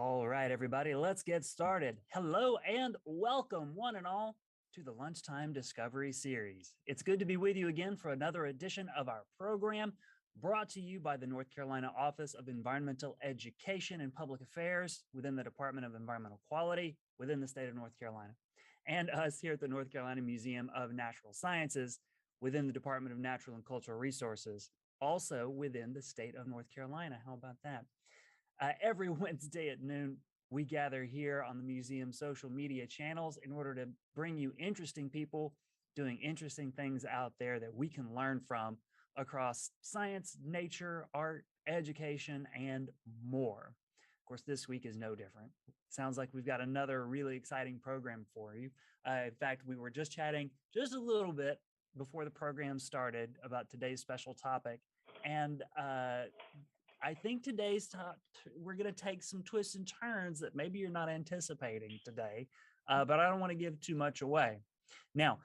All right, everybody, let's get started. Hello and welcome, one and all, to the Lunchtime Discovery Series. It's good to be with you again for another edition of our program, brought to you by the North Carolina Office of Environmental Education and Public Affairs within the Department of Environmental Quality within the state of North Carolina, and us here at the North Carolina Museum of Natural Sciences within the Department of Natural and Cultural Resources, also within the state of North Carolina. How about that? Every Wednesday at noon, we gather here on the museum social media channels in order to bring you interesting people doing interesting things out there that we can learn from across science, nature, art, education, and more. Of course, this week is no different. Sounds like we've got another really exciting program for you. In fact, we were just chatting just a little bit before the program started about today's special topic. And I think today's we're going to take some twists and turns that maybe you're not anticipating today, but I don't want to give too much away. Now,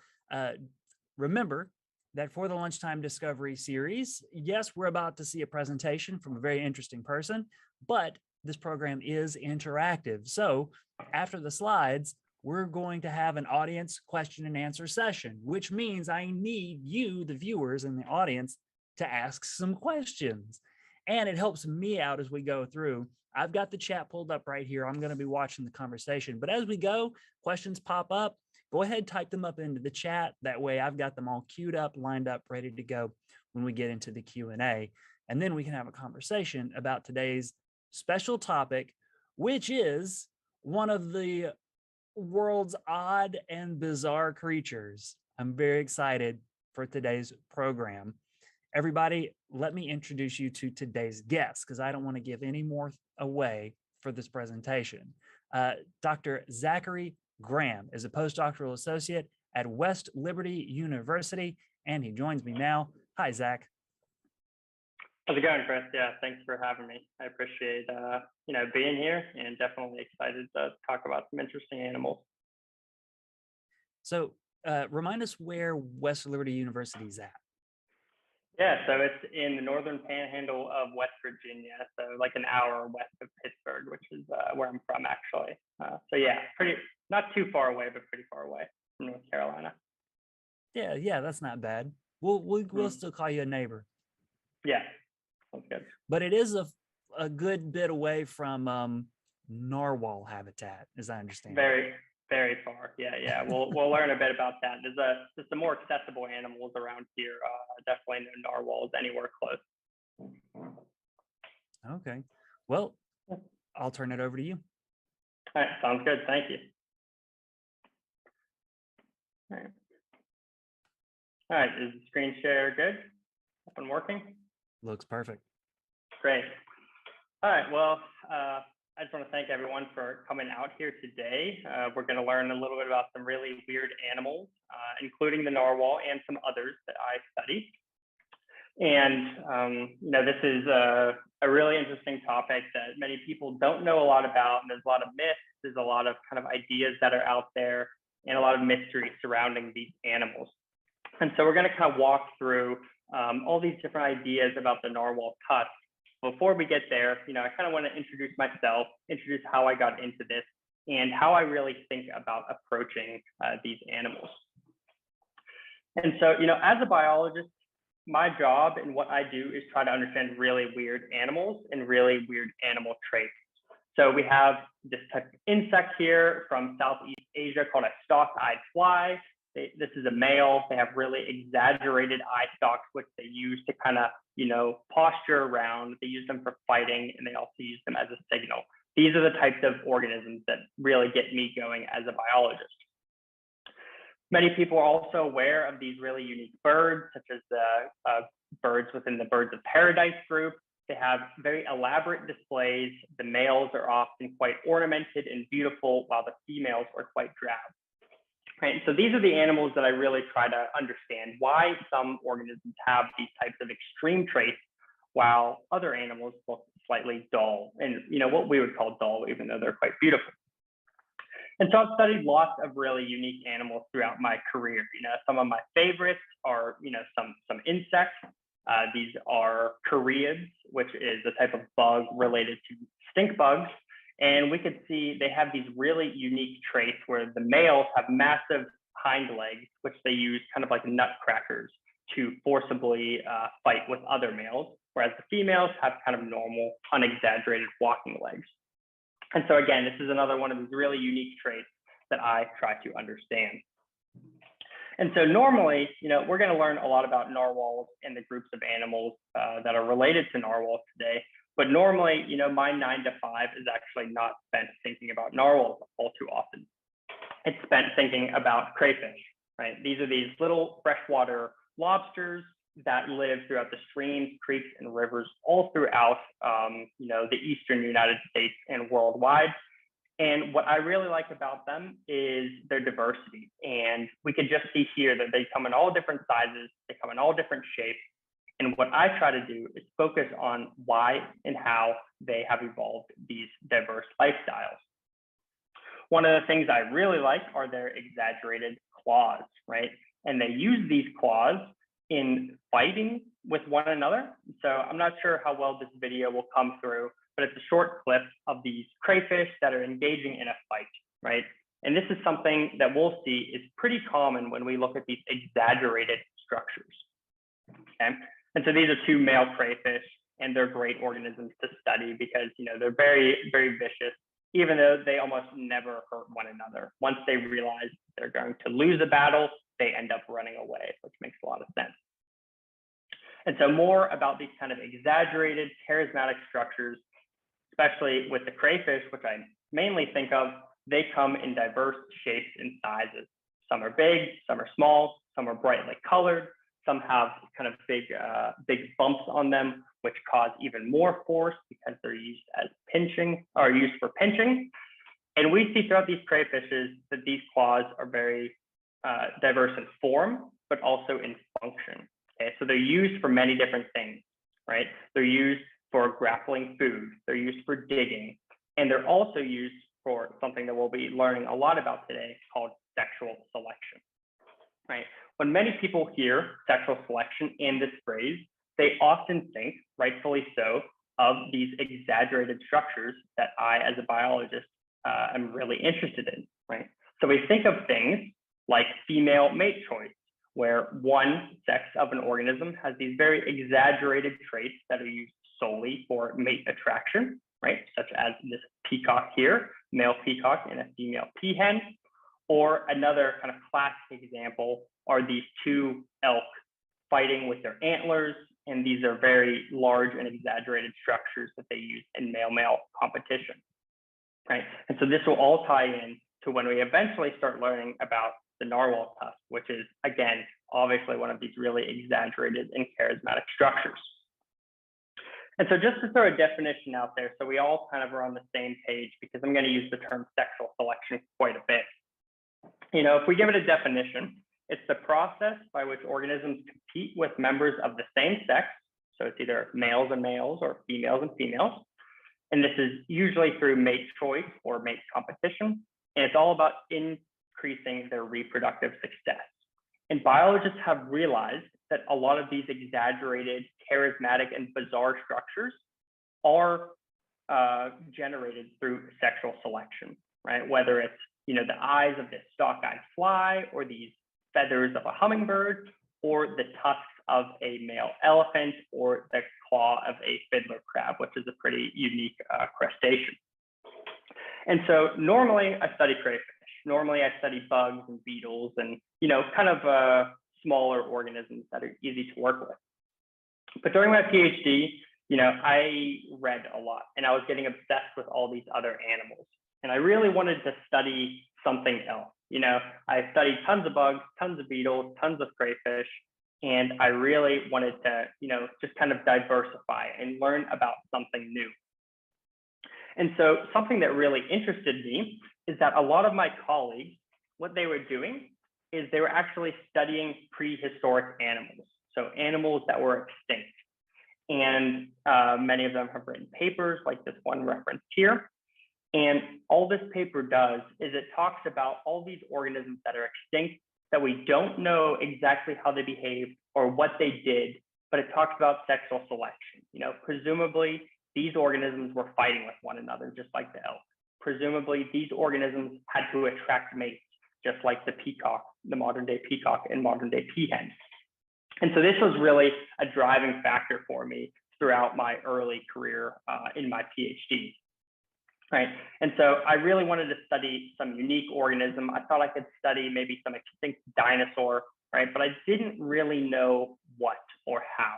remember that for the Lunchtime Discovery Series, yes, we're about to see a presentation from a very interesting person, but this program is interactive. So after the slides, we're going to have an audience question and answer session, which means I need you, the viewers in the audience, to ask some questions. And it helps me out as we go through. I've got the chat pulled up right here. I'm going to be watching the conversation. But as we go, questions pop up. Go ahead, type them up into the chat. That way I've got them all queued up, lined up, ready to go when we get into the Q&A. And then we can have a conversation about today's special topic, which is one of the world's odd and bizarre creatures. I'm very excited for today's program. Everybody, let me introduce you to today's guest, because I don't want to give any more away for this presentation. Dr. Zackary Graham is a postdoctoral associate at West Liberty University, and he joins me now. Hi, Zach. How's it going, Chris? Yeah, thanks for having me. I appreciate being here, and definitely excited to talk about some interesting animals. So, remind us where West Liberty University is at. Yeah, so it's in the northern panhandle of West Virginia, so like an hour west of Pittsburgh, which is where I'm from, actually. So yeah, not too far away, but pretty far away from North Carolina. Yeah, that's not bad. We'll still call you a neighbor. Yeah, sounds good. But it is a good bit away from narwhal habitat, as I understand. Very far. Yeah. We'll learn a bit about that. There's some more accessible animals around here. Definitely no narwhals anywhere close. Okay. Well, I'll turn it over to you. All right. Sounds good. Thank you. All right. Is the screen share good? Up and working? Looks perfect. Great. All right. Well, I just want to thank everyone for coming out here today. We're going to learn a little bit about some really weird animals, including the narwhal and some others that I study. And, this is a really interesting topic that many people don't know a lot about. And there's a lot of myths, there's a lot of kind of ideas that are out there, and a lot of mystery surrounding these animals. And so we're going to kind of walk through all these different ideas about the narwhal tusk. Before we get there, I kind of want to introduce myself, introduce how I got into this, and how I really think about approaching these animals. And so, as a biologist, my job and what I do is try to understand really weird animals and really weird animal traits. So we have this type of insect here from Southeast Asia called a stalk-eyed fly. This is a male. They have really exaggerated eye stalks, which they use to kind of, posture around. They use them for fighting, and they also use them as a signal. These are the types of organisms that really get me going as a biologist. Many people are also aware of these really unique birds, such as the birds within the birds of paradise group. They have very elaborate displays. The males are often quite ornamented and beautiful, while the females are quite drab. Right, so these are the animals that I really try to understand why some organisms have these types of extreme traits, while other animals look slightly dull, and what we would call dull, even though they're quite beautiful. And so I've studied lots of really unique animals throughout my career. Some of my favorites are some insects. These are Careads, which is a type of bug related to stink bugs. And we could see they have these really unique traits where the males have massive hind legs, which they use kind of like nutcrackers to forcibly fight with other males, whereas the females have kind of normal, unexaggerated walking legs. And so again, this is another one of these really unique traits that I try to understand. And so normally, we're going to learn a lot about narwhals and the groups of animals that are related to narwhals today. But normally, my 9 to 5 is actually not spent thinking about narwhals all too often. It's spent thinking about crayfish, right? These are these little freshwater lobsters that live throughout the streams, creeks, and rivers all throughout, the eastern United States and worldwide. And what I really like about them is their diversity. And we can just see here that they come in all different sizes, they come in all different shapes. And what I try to do is focus on why and how they have evolved these diverse lifestyles. One of the things I really like are their exaggerated claws, right? And they use these claws in fighting with one another. So I'm not sure how well this video will come through, but it's a short clip of these crayfish that are engaging in a fight, right? And this is something that we'll see is pretty common when we look at these exaggerated structures, okay? And so these are 2 male crayfish, and they're great organisms to study because, they're very, very vicious, even though they almost never hurt one another. Once they realize they're going to lose a battle, they end up running away, which makes a lot of sense. And so more about these kind of exaggerated charismatic structures, especially with the crayfish, which I mainly think of, they come in diverse shapes and sizes. Some are big, some are small, some are brightly colored, some have kind of big bumps on them, which cause even more force because they're used as pinching or used for pinching. And we see throughout these crayfishes that these claws are very diverse in form, but also in function. Okay, so they're used for many different things, right? They're used for grappling food, they're used for digging, and they're also used for something that we'll be learning a lot about today called sexual selection, right? When many people hear sexual selection in this phrase, they often think, rightfully so, of these exaggerated structures that I, as a biologist, am really interested in, right? So we think of things like female mate choice, where one sex of an organism has these very exaggerated traits that are used solely for mate attraction, right? Such as this peacock here, male peacock and a female peahen. Or another kind of classic example are these 2 elk fighting with their antlers. And these are very large and exaggerated structures that they use in male-male competition, right? And so this will all tie in to when we eventually start learning about the narwhal tusk, which is, again, obviously one of these really exaggerated and charismatic structures. And so just to throw a definition out there, so we all kind of are on the same page, because I'm going to use the term sexual selection quite a bit. If we give it a definition, it's the process by which organisms compete with members of the same sex. So it's either males and males or females and females. And this is usually through mate choice or mate competition. And it's all about increasing their reproductive success. And biologists have realized that a lot of these exaggerated, charismatic, and bizarre structures are generated through sexual selection, right? Whether it's, the eyes of this stalk-eyed fly, or these feathers of a hummingbird, or the tusks of a male elephant, or the claw of a fiddler crab, which is a pretty unique crustacean. And so normally I study crayfish. Normally I study bugs and beetles and, kind of smaller organisms that are easy to work with. But during my PhD, I read a lot, and I was getting obsessed with all these other animals. And I really wanted to study something else. I studied tons of bugs, tons of beetles, tons of crayfish, and I really wanted to, just kind of diversify and learn about something new. And so something that really interested me is that a lot of my colleagues, what they were doing is they were actually studying prehistoric animals, so animals that were extinct. And many of them have written papers like this one referenced here. And all this paper does is it talks about all these organisms that are extinct that we don't know exactly how they behaved or what they did, but it talks about sexual selection. Presumably these organisms were fighting with one another, just like the elk. Presumably, these organisms had to attract mates, just like the peacock, the modern day peacock and modern day peahen. And so this was really a driving factor for me throughout my early career in my PhD. Right. And so I really wanted to study some unique organism. I thought I could study maybe some extinct dinosaur, right? But I didn't really know what or how.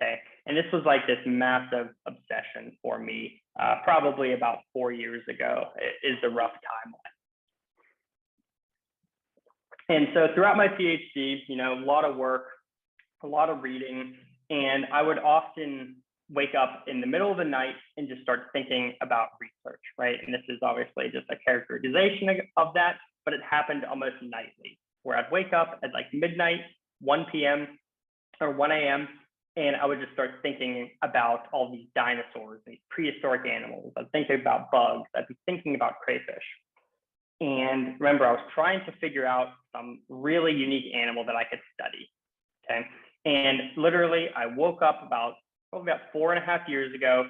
Okay. And this was like this massive obsession for me, probably about 4 years ago is the rough timeline. And so throughout my PhD, you know, a lot of work, a lot of reading, and I would often wake up in the middle of the night and just start thinking about research, right? And this is obviously just a characterization of that, but it happened almost nightly, where I'd wake up at like midnight, 1 p.m. or 1 a.m., and I would just start thinking about all these dinosaurs, these prehistoric animals. I'd think about bugs. I'd be thinking about crayfish. And remember, I was trying to figure out some really unique animal that I could study, okay? And literally, I woke up about 4.5 years ago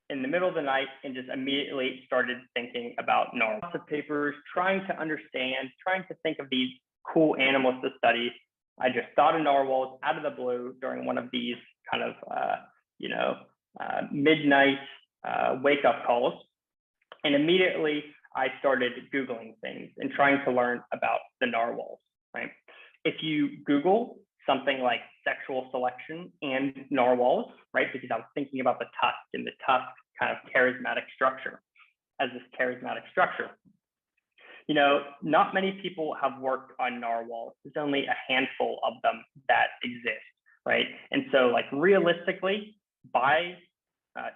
in the middle of the night and just immediately started thinking about narwhals. Lots of papers, trying to understand, trying to think of these cool animals to study. I just thought of narwhals out of the blue during one of these kind of, midnight wake up calls. And immediately I started Googling things and trying to learn about the narwhals, right? If you Google something like sexual selection and narwhals, right? Because I was thinking about the tusk and the tusk kind of charismatic structure as this charismatic structure. You know, not many people have worked on narwhals. There's only a handful of them that exist, right? And so like realistically, by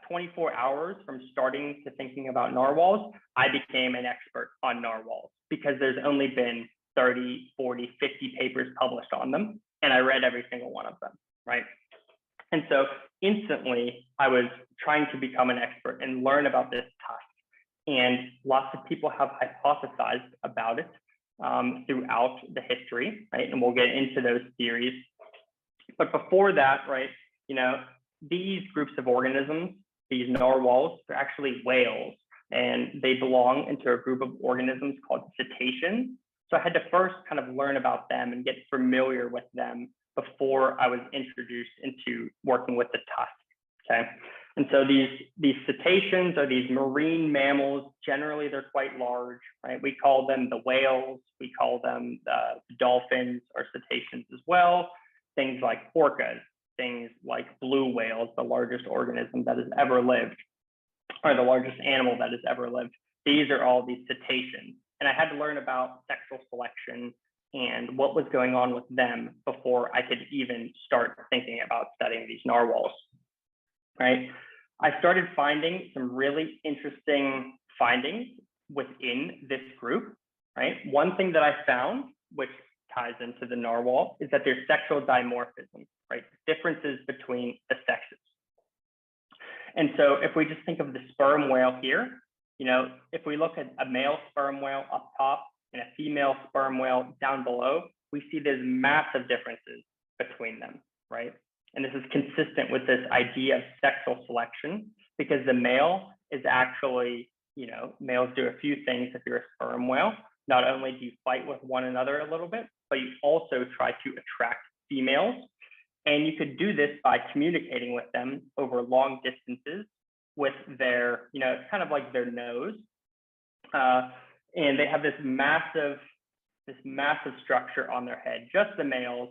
24 hours from starting to thinking about narwhals, I became an expert on narwhals because there's only been 30, 40, 50 papers published on them. And I read every single one of them, right? And so instantly I was trying to become an expert and learn about this tusk. And lots of people have hypothesized about it throughout the history, right? And we'll get into those theories. But before that, right, you know, these groups of organisms, these narwhals, they're actually whales, and they belong into a group of organisms called cetaceans. So I had to first kind of learn about them and get familiar with them before I was introduced into working with the tusk, okay? And so these cetaceans are these marine mammals. Generally, they're quite large, right? We call them the whales. We call them the dolphins or cetaceans as well. Things like orcas, things like blue whales, the largest organism that has ever lived, or the largest animal that has ever lived. These are all these cetaceans. And I had to learn about sexual selection and what was going on with them before I could even start thinking about studying these narwhals, right? I started finding some really interesting findings within this group, right? One thing that I found, which ties into the narwhal, is that there's sexual dimorphism, right? Differences between the sexes. And so if we just think of the sperm whale here, you know, if we look at a male sperm whale up top and a female sperm whale down below, we see there's massive differences between them, right? And this is consistent with this idea of sexual selection, because the male is actually, you know, males do a few things if you're a sperm whale. Not only do you fight with one another a little bit, but you also try to attract females. And you could do this by communicating with them over long distances with their, you know, it's kind of like their nose. And they have this massive structure on their head, just the males,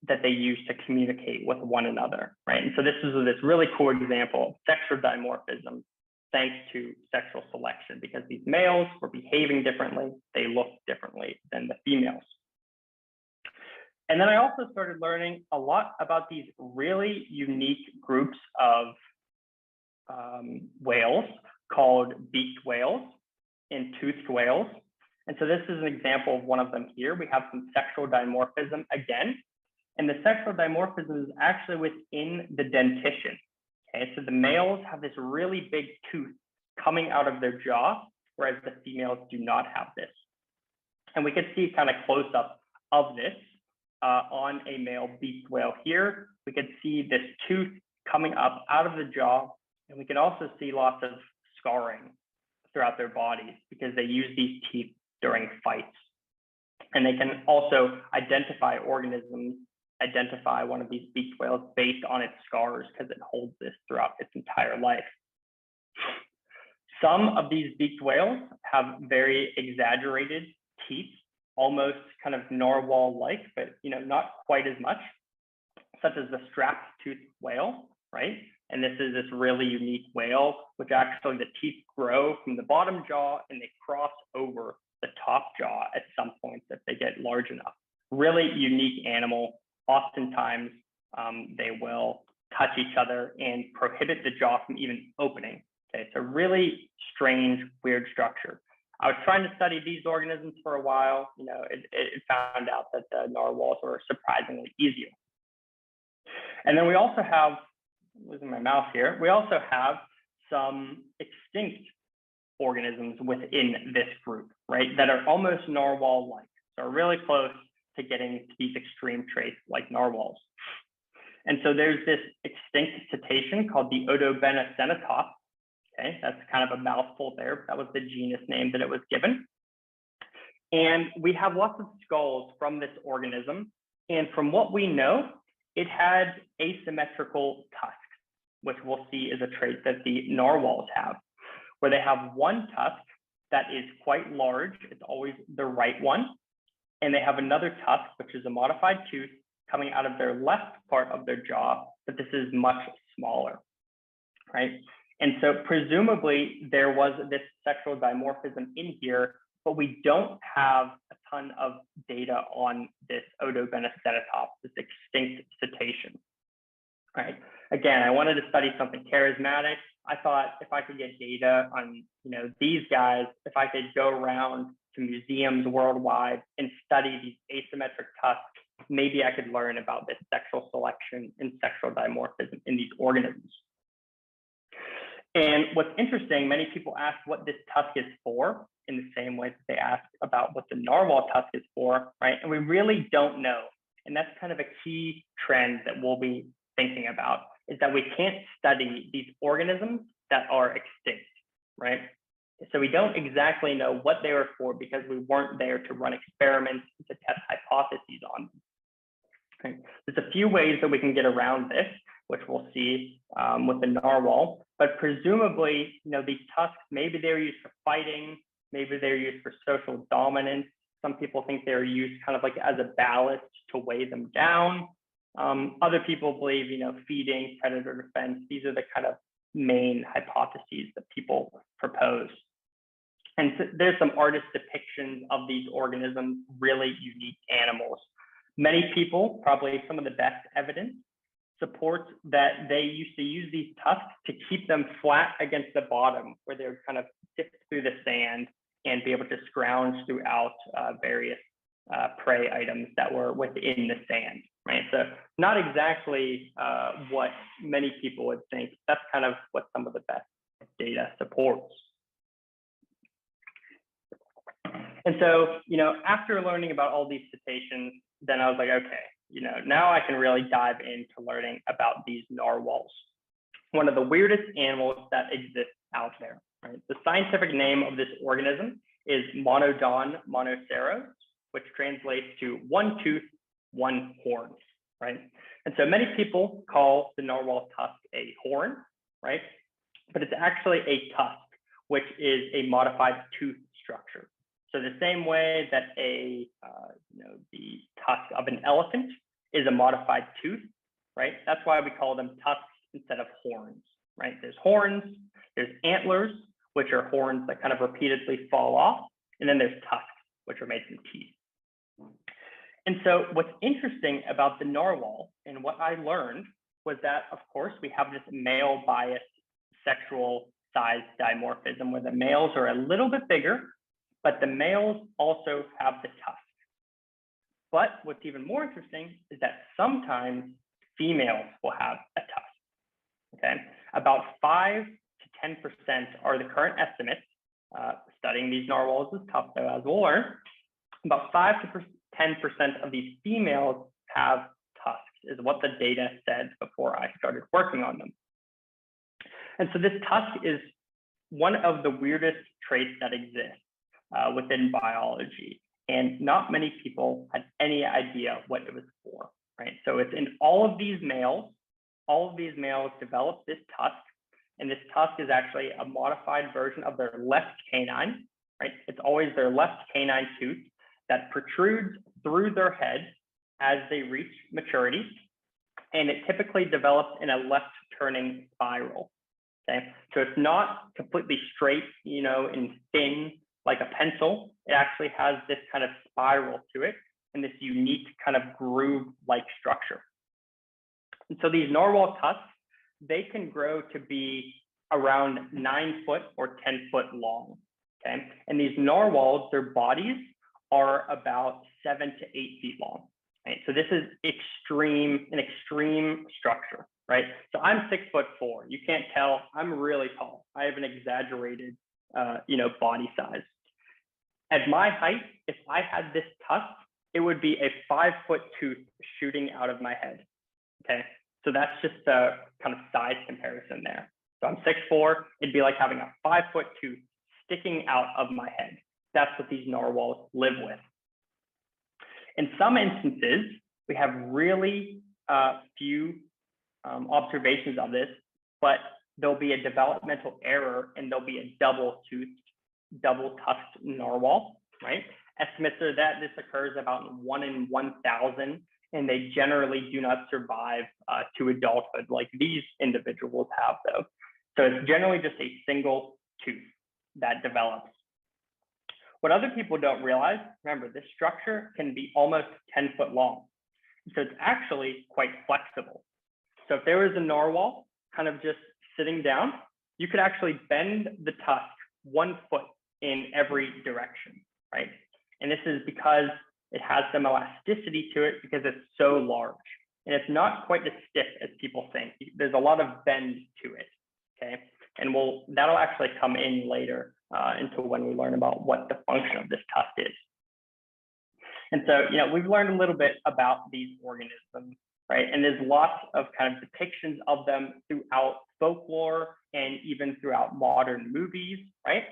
that they use to communicate with one another, right? And so this is this really cool example of sexual dimorphism thanks to sexual selection, because these males were behaving differently, they looked differently than the females. And then I also started learning a lot about these really unique groups of whales called beaked whales and toothed whales. And so this is an example of one of them here. We have some sexual dimorphism again. And the sexual dimorphism is actually within the dentition. Okay, so the males have this really big tooth coming out of their jaw, whereas the females do not have this. And we could see kind of close up of this on a male beaked whale here. We could see this tooth coming up out of the jaw, And we can also see lots of scarring throughout their bodies because they use these teeth during fights. And they can also identify organisms, identify one of these beaked whales based on its scars because it holds this throughout its entire life. Some of these beaked whales have very exaggerated teeth, almost kind of narwhal-like, but not quite as much, such as the strapped-toothed whale, right? And this is this really unique whale, which actually the teeth grow from the bottom jaw and they cross over the top jaw at some points if they get large enough. Really unique animal. Oftentimes, they will touch each other and prohibit the jaw from even opening. Okay, it's a really strange, weird structure. I was trying to study these organisms for a while. It found out that the narwhals were surprisingly easier. And then we also have, losing my mouse here, we also have some extinct organisms within this group, right, that are almost narwhal-like. So really close to getting to these extreme traits like narwhals. And so there's this extinct cetacean called the Odobenocenotops. Okay, that's kind of a mouthful there. That was the genus name that it was given. And we have lots of skulls from this organism. And from what we know, it had asymmetrical tusks, which we'll see is a trait that the narwhals have, where they have one tusk that is quite large. It's always the right one. And they have another tusk, which is a modified tooth coming out of their left part of their jaw, but this is much smaller, right? And so presumably there was this sexual dimorphism in here, but we don't have a ton of data on this Odobenocenotops, this extinct cetacean, right? Again, I wanted to study something charismatic. I thought if I could get data on these guys, if I could go around to museums worldwide and study these asymmetric tusks, maybe I could learn about this sexual selection and sexual dimorphism in these organisms. And what's interesting, many people ask what this tusk is for in the same way that they ask about what the narwhal tusk is for, right? And we really don't know. And that's kind of a key trend that we'll be thinking about, is that we can't study these organisms that are extinct, right? So we don't exactly know what they were for because we weren't there to run experiments to test hypotheses on them. Okay. There's a few ways that we can get around this, which we'll see with the narwhal, but presumably, these tusks, maybe they're used for fighting, maybe they're used for social dominance. Some people think they're used kind of like as a ballast to weigh them down. Other people believe, feeding, predator defense. These are the kind of main hypotheses that people propose. And so there's some artist depictions of these organisms, really unique animals. Many people, probably some of the best evidence, support that they used to use these tusks to keep them flat against the bottom, where they would kind of dip through the sand and be able to scrounge throughout various prey items that were within the sand, right? So not exactly what many people would think. That's kind of what some of the best data supports. And so, after learning about all these cetaceans, then I was like, okay, now I can really dive into learning about these narwhals, one of the weirdest animals that exists out there, right? The scientific name of this organism is Monodon monoceros, which translates to one tooth, one horn, right? And so many people call the narwhal tusk a horn, right? But it's actually a tusk, which is a modified tooth structure. So the same way that the tusk of an elephant is a modified tooth, right? That's why we call them tusks instead of horns, right? There's horns, there's antlers, which are horns that kind of repeatedly fall off, and then there's tusks, which are made from teeth. And so what's interesting about the narwhal and what I learned was that, of course, we have this male biased sexual size dimorphism where the males are a little bit bigger, but the males also have the tusk. But what's even more interesting is that sometimes females will have a tusk, okay? About 5 to 10% are the current estimates. Studying these narwhals is tough though, as we'll learn. About 5 to 10% of these females have tusks, is what the data said before I started working on them. And so this tusk is one of the weirdest traits that exist within biology. And not many people had any idea what it was for, right? So it's in all of these males. All of these males develop this tusk, and this tusk is actually a modified version of their left canine, right? It's always their left canine tooth that protrudes through their head as they reach maturity, and it typically develops in a left turning spiral. Okay, so it's not completely straight, and thin like a pencil. It actually has this kind of spiral to it and this unique kind of groove-like structure. And so these narwhal tusks, they can grow to be around 9 foot or 10 foot long. Okay, and these narwhals, their bodies are about 7 to 8 feet long. Right, so this is an extreme structure. Right, so I'm 6'4". You can't tell. I'm really tall. I have an exaggerated, body size. At my height, if I had this tusk, it would be a 5-foot tooth shooting out of my head. Okay, so that's just a kind of size comparison there. So I'm 6'4". It'd be like having a 5-foot tooth sticking out of my head. That's what these narwhals live with. In some instances, we have really few observations of this, but there'll be a developmental error and there'll be a double-tusked narwhal, right? Estimates are that this occurs about 1 in 1,000, and they generally do not survive to adulthood like these individuals have, though. So it's generally just a single tooth that develops. What other people don't realize, remember, this structure can be almost 10 foot long. So it's actually quite flexible. So if there was a narwhal kind of just sitting down, you could actually bend the tusk 1 foot in every direction, right? And this is because it has some elasticity to it because it's so large. And it's not quite as stiff as people think. There's a lot of bend to it, okay? And that'll actually come in later into when we learn about what the function of this tusk is. And so, we've learned a little bit about these organisms, right? And there's lots of kind of depictions of them throughout folklore and even throughout modern movies, right?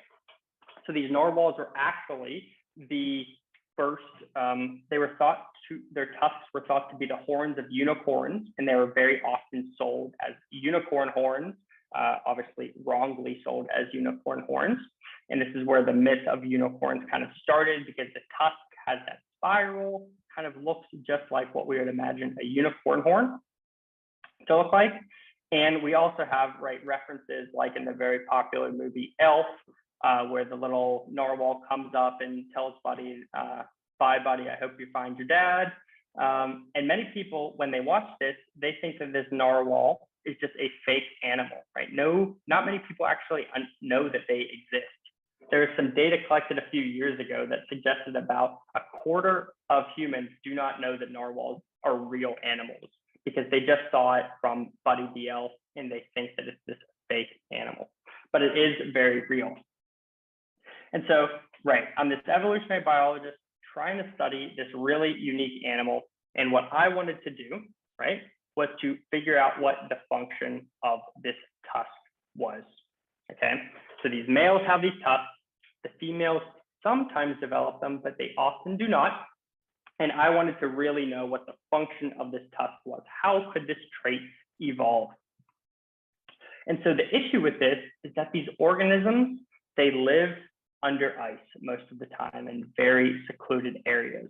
So these narwhals were actually the first, their tusks were thought to be the horns of unicorns, and they were very often sold as unicorn horns, obviously wrongly sold as unicorn horns. And this is where the myth of unicorns kind of started, because the tusk has that spiral, kind of looks just like what we would imagine a unicorn horn to look like. And we also have references like in the very popular movie Elf, where the little narwhal comes up and tells Buddy, bye buddy, I hope you find your dad. And many people, when they watch this, they think that this narwhal is just a fake animal, right? No, not many people actually know that they exist. There was some data collected a few years ago that suggested about 1/4 of humans do not know that narwhals are real animals because they just saw it from Buddy the Elf and they think that it's this fake animal, but it is very real. And so, I'm this evolutionary biologist trying to study this really unique animal. And what I wanted to do, was to figure out what the function of this tusk was, okay? So these males have these tusks. The females sometimes develop them, but they often do not. And I wanted to really know what the function of this tusk was. How could this trait evolve? And so the issue with this is that these organisms, they live under ice most of the time in very secluded areas.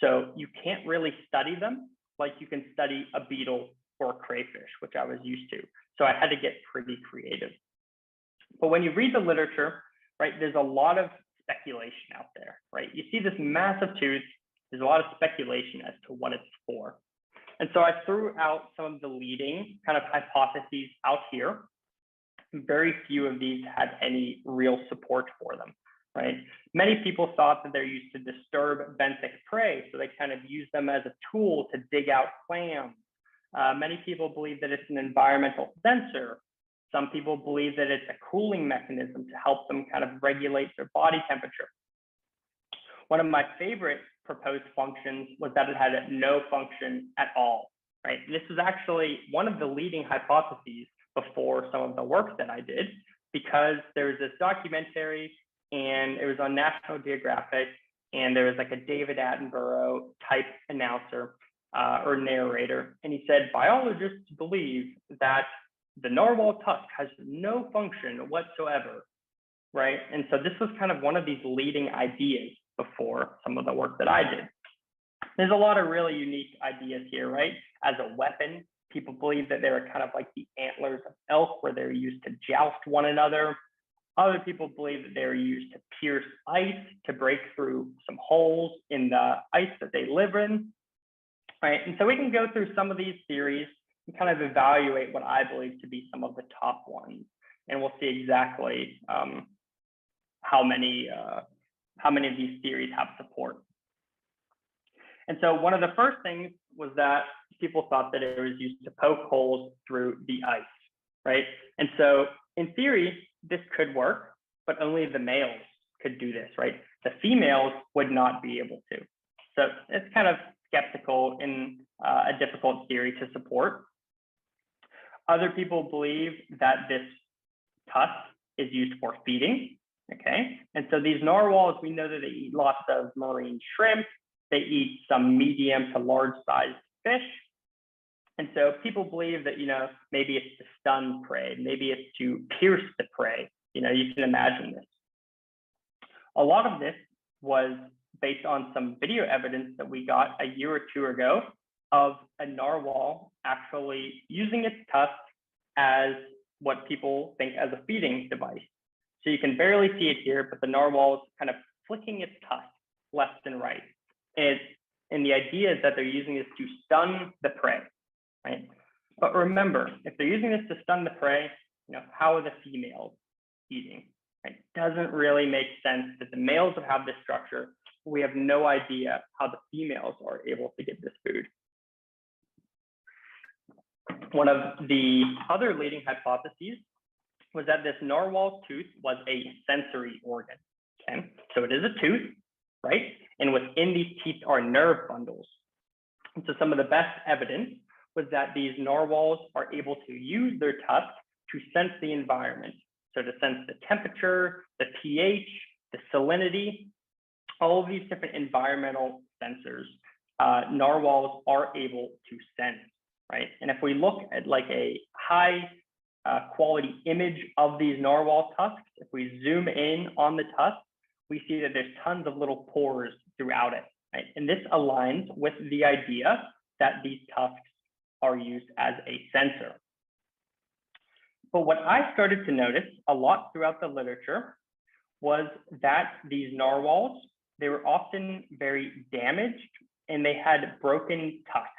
So you can't really study them like you can study a beetle or a crayfish, which I was used to. So I had to get pretty creative. But when you read the literature, there's a lot of speculation out there, You see this massive tooth, there's a lot of speculation as to what it's for. And so I threw out some of the leading kind of hypotheses out here. Very few of these had any real support for them, Many people thought that they're used to disturb benthic prey, so they kind of use them as a tool to dig out clams. Many people believe that it's an environmental sensor. Some people believe that it's a cooling mechanism to help them kind of regulate their body temperature. One of my favorite proposed functions was that it had no function at all, This was actually one of the leading hypotheses before some of the work that I did, because there was this documentary and it was on National Geographic, and there was like a David Attenborough type announcer or narrator. And he said, biologists believe that the narwhal tusk has no function whatsoever, right? And so this was kind of one of these leading ideas before some of the work that I did. There's a lot of really unique ideas here, right? As a weapon, people believe that they were kind of like the antlers of elk, where they're used to joust one another. Other people believe that they're used to pierce ice, to break through some holes in the ice that they live in, right? And so we can go through some of these theories and kind of evaluate what I believe to be some of the top ones. And we'll see exactly how many of these theories have support. And so one of the first things was that people thought that it was used to poke holes through the ice, right? And so in theory, this could work, but only the males could do this, right? The females would not be able to. So it's kind of skeptical and a difficult theory to support. Other people believe that this tusk is used for feeding, okay? And so these narwhals, we know that they eat lots of marine shrimp. They eat some medium to large sized fish. And so people believe that, maybe it's to stun prey, maybe it's to pierce the prey. You can imagine this. A lot of this was based on some video evidence that we got a year or two ago of a narwhal actually using its tusk as what people think as a feeding device. So you can barely see it here, but the narwhal is kind of flicking its tusk left and right. And the idea is that they're using this to stun the prey, right? But remember, if they're using this to stun the prey, how are the females eating? Right? Doesn't really make sense that the males would have this structure. We have no idea how the females are able to get this food. One of the other leading hypotheses was that this narwhal tooth was a sensory organ. Okay, so it is a tooth, right? And within these teeth are nerve bundles. And so some of the best evidence was that these narwhals are able to use their tusks to sense the environment. So to sense the temperature, the pH, the salinity, all of these different environmental sensors, narwhals are able to sense, right? And if we look at like a high quality image of these narwhal tusks, if we zoom in on the tusk, we see that there's tons of little pores throughout it, right? And this aligns with the idea that these tusks are used as a sensor. But what I started to notice a lot throughout the literature was that these narwhals, they were often very damaged and they had broken tusks.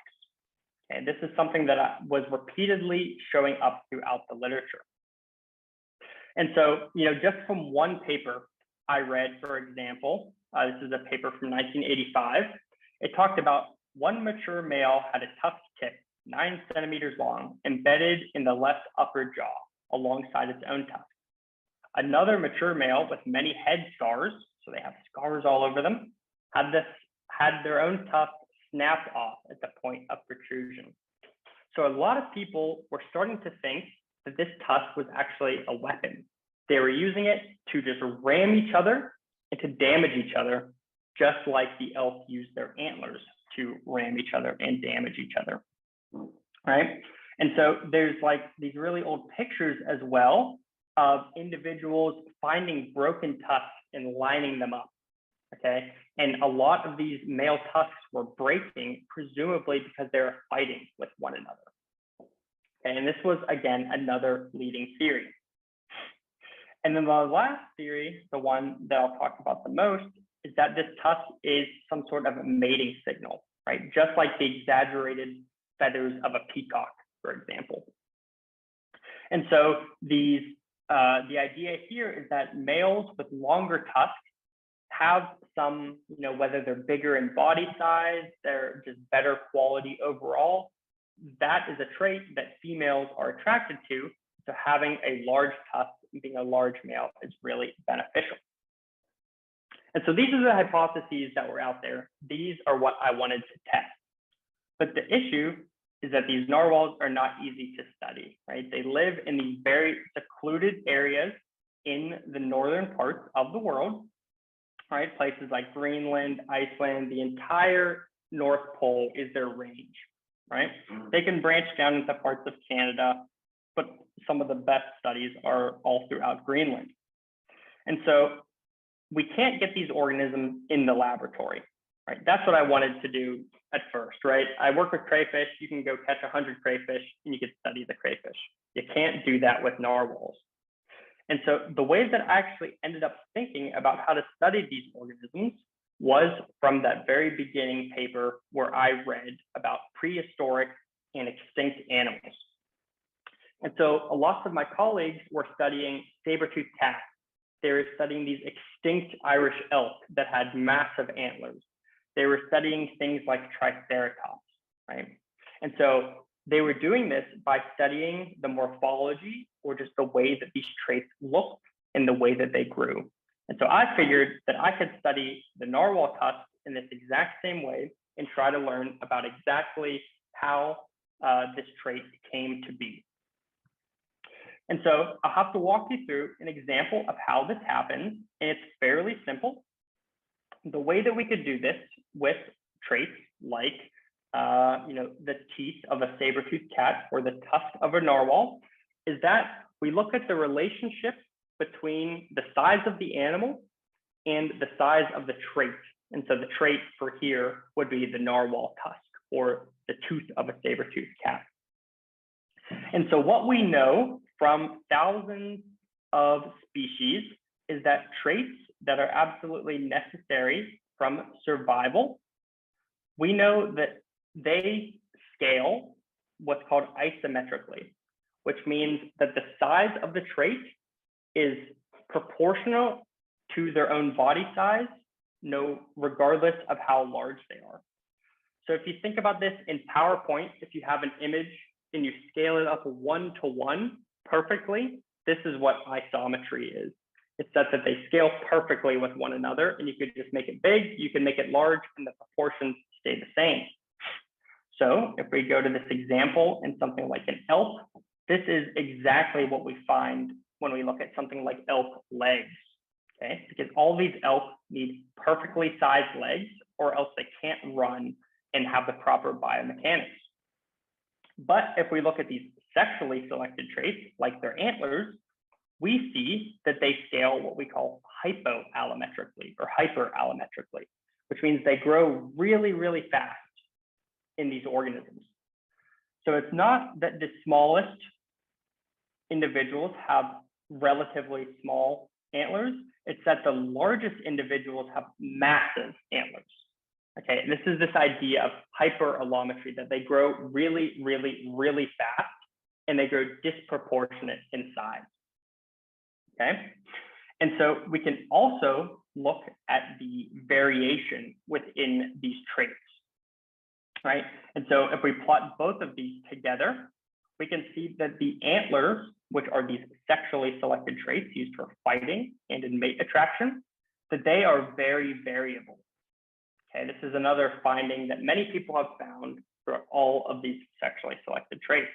And this is something that was repeatedly showing up throughout the literature. And so, just from one paper I read, for example, this is a paper from 1985. It talked about one mature male had a tusk tip 9 centimeters long embedded in the left upper jaw alongside its own tusk. Another mature male with many head scars, so they have scars all over them, had their own tusk snapped off at the point of protrusion. So a lot of people were starting to think that this tusk was actually a weapon. They were using it to just ram each other and to damage each other, just like the elk used their antlers to ram each other and damage each other, right? And so there's like these really old pictures as well of individuals finding broken tusks and lining them up, okay? And a lot of these male tusks were breaking, presumably because they were fighting with one another. Okay, and this was, again, another leading theory. And then the last theory, the one that I'll talk about the most, is that this tusk is some sort of a mating signal, right? Just like the exaggerated feathers of a peacock, for example. And so the idea here is that males with longer tusks have some, whether they're bigger in body size, they're just better quality overall. That is a trait that females are attracted to. So having a large tusk and being a large male is really beneficial. And so these are the hypotheses that were out there. These are what I wanted to test. But the issue is that these narwhals are not easy to study, right? They live in these very secluded areas in the northern parts of the world, right? Places like Greenland, Iceland, the entire North Pole is their range, right? They can branch down into parts of Canada, but some of the best studies are all throughout Greenland. And so we can't get these organisms in the laboratory, right? That's what I wanted to do at first, right? I work with crayfish. You can go catch 100 crayfish and you can study the crayfish. You can't do that with narwhals. And so the way that I actually ended up thinking about how to study these organisms was from that very beginning paper where I read about prehistoric and extinct animals. And so a lot of my colleagues were studying saber-toothed cats. They were studying these extinct Irish elk that had massive antlers. They were studying things like triceratops, right? And so they were doing this by studying the morphology or just the way that these traits looked and the way that they grew. And so I figured that I could study the narwhal tusk in this exact same way and try to learn about exactly how this trait came to be. And so I'll have to walk you through an example of how this happens, and it's fairly simple. The way that we could do this with traits like the teeth of a saber-toothed cat or the tusk of a narwhal is that we look at the relationship between the size of the animal and the size of the trait. And so the trait for here would be the narwhal tusk or the tooth of a saber-toothed cat. And so what we know from thousands of species is that traits that are absolutely necessary from survival, we know that they scale what's called isometrically, which means that the size of the trait is proportional to their own body size, regardless of how large they are. So if you think about this in PowerPoint, if you have an image and you scale it up 1-to-1 perfectly, this is what isometry is. It's that they scale perfectly with one another, and you could just make it big, you can make it large, and the proportions stay the same. So if we go to this example in something like an elk, this is exactly what we find when we look at something like elk legs, okay? Because all these elk need perfectly sized legs, or else they can't run and have the proper biomechanics. But if we look at these sexually selected traits, like their antlers, we see that they scale what we call hypoallometrically or hyperallometrically, which means they grow really, really fast in these organisms. So it's not that the smallest individuals have relatively small antlers, it's that the largest individuals have massive antlers. Okay, and this is this idea of hyperallometry, that they grow really, really, really fast and they grow disproportionate in size. Okay, and so we can also look at the variation within these traits, right? And so if we plot both of these together, we can see that the antlers, which are these sexually selected traits used for fighting and in mate attraction, that they are very variable. Okay, this is another finding that many people have found for all of these sexually selected traits.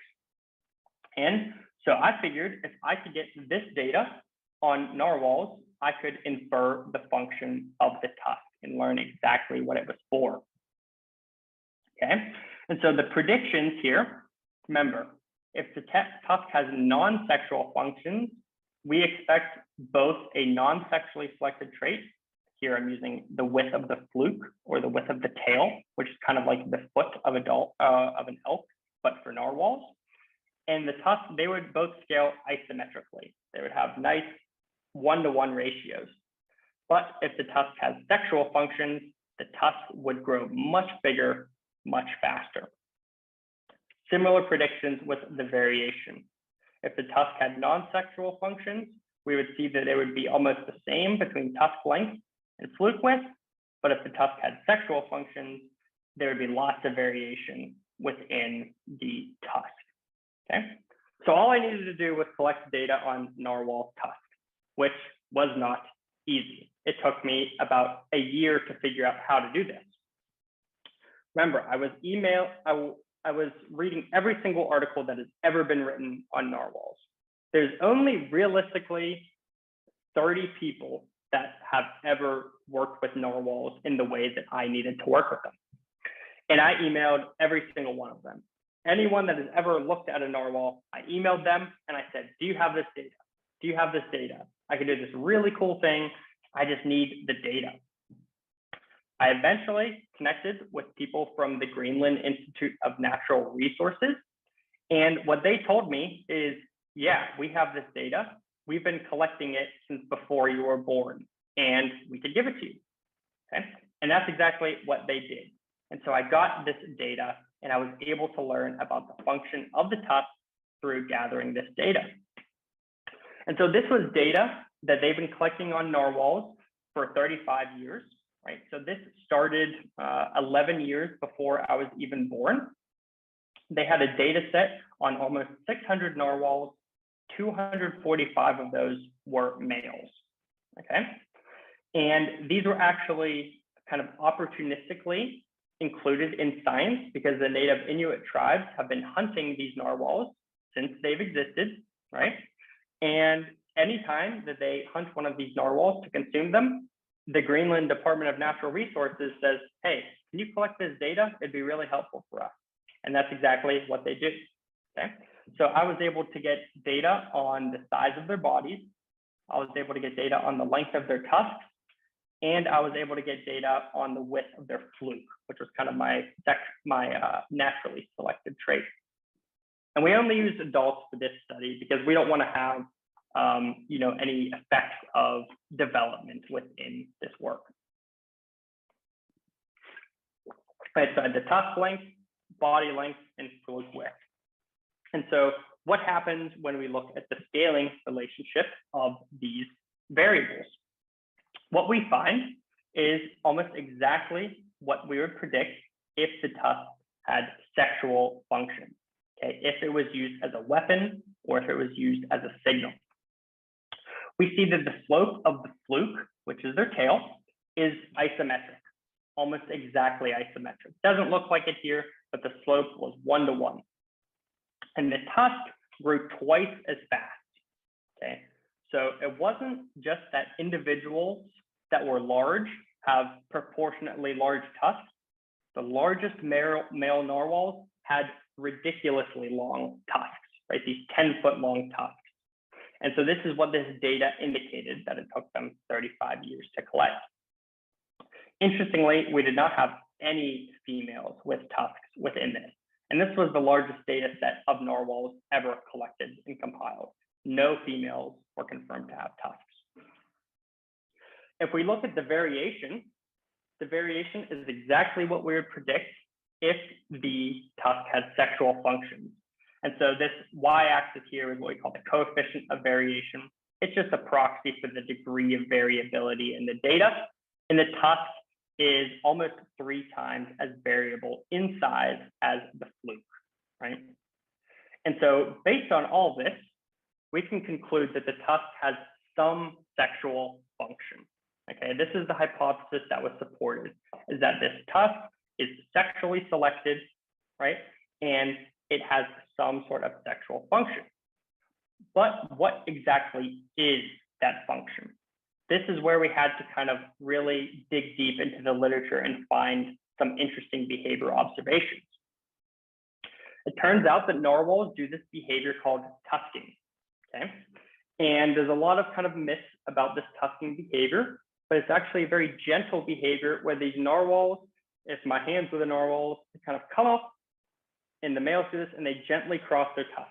And so I figured if I could get this data on narwhals, I could infer the function of the tusk and learn exactly what it was for. Okay, and so the predictions here, remember, if the tusk has non-sexual functions, we expect both a non-sexually selected trait. Here I'm using the width of the fluke or the width of the tail, which is kind of like the foot of an elk, but for narwhals. And the tusk, they would both scale isometrically. They would have nice 1-to-1 ratios. But if the tusk has sexual functions, the tusk would grow much bigger, much faster. Similar predictions with the variation. If the tusk had non-sexual functions, we would see that it would be almost the same between tusk length and fluke width. But if the tusk had sexual functions, there would be lots of variation within the tusk. Okay, so all I needed to do was collect data on narwhal tusk, which was not easy. It took me about a year to figure out how to do this. Remember, I I was reading every single article that has ever been written on narwhals. There's only realistically 30 people that have ever worked with narwhals in the way that I needed to work with them. And I emailed every single one of them. Anyone that has ever looked at a narwhal, I emailed them and I said, do you have this data? Do you have this data? I can do this really cool thing. I just need the data. I eventually connected with people from the Greenland Institute of Natural Resources. And what they told me is, yeah, we have this data. We've been collecting it since before you were born, and we could give it to you. Okay. And that's exactly what they did. And so I got this data and I was able to learn about the function of the tusk through gathering this data. And so this was data that they've been collecting on narwhals for 35 years, right? So this started 11 years before I was even born. They had a data set on almost 600 narwhals. 245 of those were males, okay? And these were actually kind of opportunistically included in science because the native Inuit tribes have been hunting these narwhals since they've existed, right? And anytime that they hunt one of these narwhals to consume them, the Greenland Department of Natural Resources says, hey, can you collect this data? It'd be really helpful for us. And that's exactly what they did, okay? So I was able to get data on the size of their bodies. I was able to get data on the length of their tusks. And I was able to get data on the width of their fluke, which was kind of my naturally selected trait. And we only used adults for this study because we don't want to have any effects of development within this work. Right, so I had the tusk length, body length, and fluke width. And so what happens when we look at the scaling relationship of these variables? What we find is almost exactly what we would predict if the tusk had sexual function, okay? If it was used as a weapon or if it was used as a signal. We see that the slope of the fluke, which is their tail, is isometric, almost exactly isometric. Doesn't look like it here, but the slope was 1-to-1. And the tusk grew twice as fast, okay? So it wasn't just that individuals that were large have proportionately large tusks. The largest male narwhals had ridiculously long tusks, right? These 10-foot long tusks. And so this is what this data indicated, that it took them 35 years to collect. Interestingly, we did not have any females with tusks within this. And this was the largest data set of narwhals ever collected and compiled. No females were confirmed to have tusks. If we look at the variation is exactly what we would predict if the tusk had sexual functions. And so this y-axis here is what we call the coefficient of variation. It's just a proxy for the degree of variability in the data. And the tusk is almost 3 times as variable in size as the fluke, right? And so based on all this, we can conclude that the tusk has some sexual function. Okay, this is the hypothesis that was supported, is that this tusk is sexually selected, right? And it has some sort of sexual function. But what exactly is that function? This is where we had to kind of really dig deep into the literature and find some interesting behavior observations. It turns out that narwhals do this behavior called tusking, okay? And there's a lot of kind of myths about this tusking behavior, but it's actually a very gentle behavior where these narwhals, if my hands with the narwhals, they kind of come up, and the males do this, and they gently cross their tusks.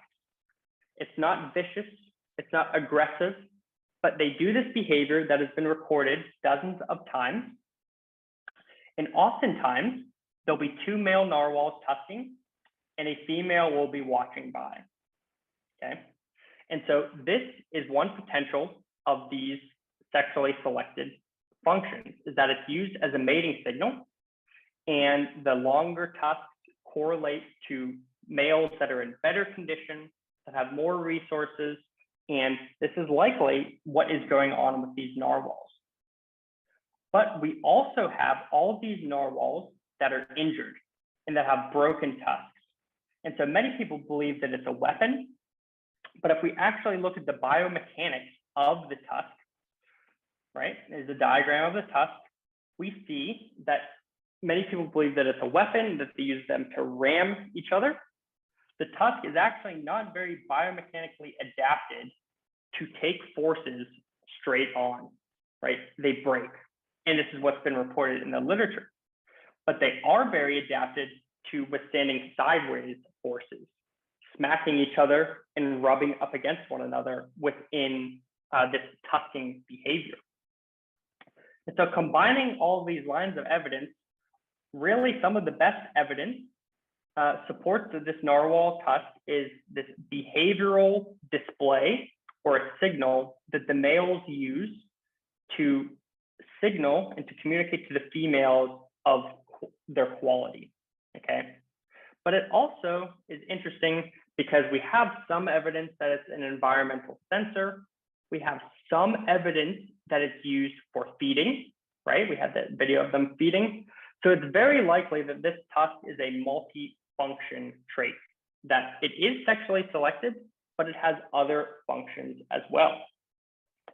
It's not vicious, it's not aggressive, but they do this behavior that has been recorded dozens of times. And oftentimes, there'll be 2 male narwhals tusking, and a female will be watching by, okay? And so this is one potential of these sexually selected functions, is that it's used as a mating signal, and the longer tusks correlate to males that are in better condition, that have more resources, and this is likely what is going on with these narwhals. But we also have all of these narwhals that are injured and that have broken tusks. And so many people believe that it's a weapon, but if we actually look at the biomechanics of the tusk, right, is a diagram of the tusk, we see that many people believe that it's a weapon, that they use them to ram each other. The tusk is actually not very biomechanically adapted to take forces straight on, right? They break. And this is what's been reported in the literature. But they are very adapted to withstanding sideways forces, smacking each other and rubbing up against one another within this tusking behavior. And so combining all of these lines of evidence, really some of the best evidence supports that this narwhal tusk is this behavioral display or a signal that the males use to signal and to communicate to the females of their quality, okay? But it also is interesting because we have some evidence that it's an environmental sensor. We have some evidence that it's used for feeding, right? We have that video of them feeding. So it's very likely that this tusk is a multi-function trait, that it is sexually selected, but it has other functions as well.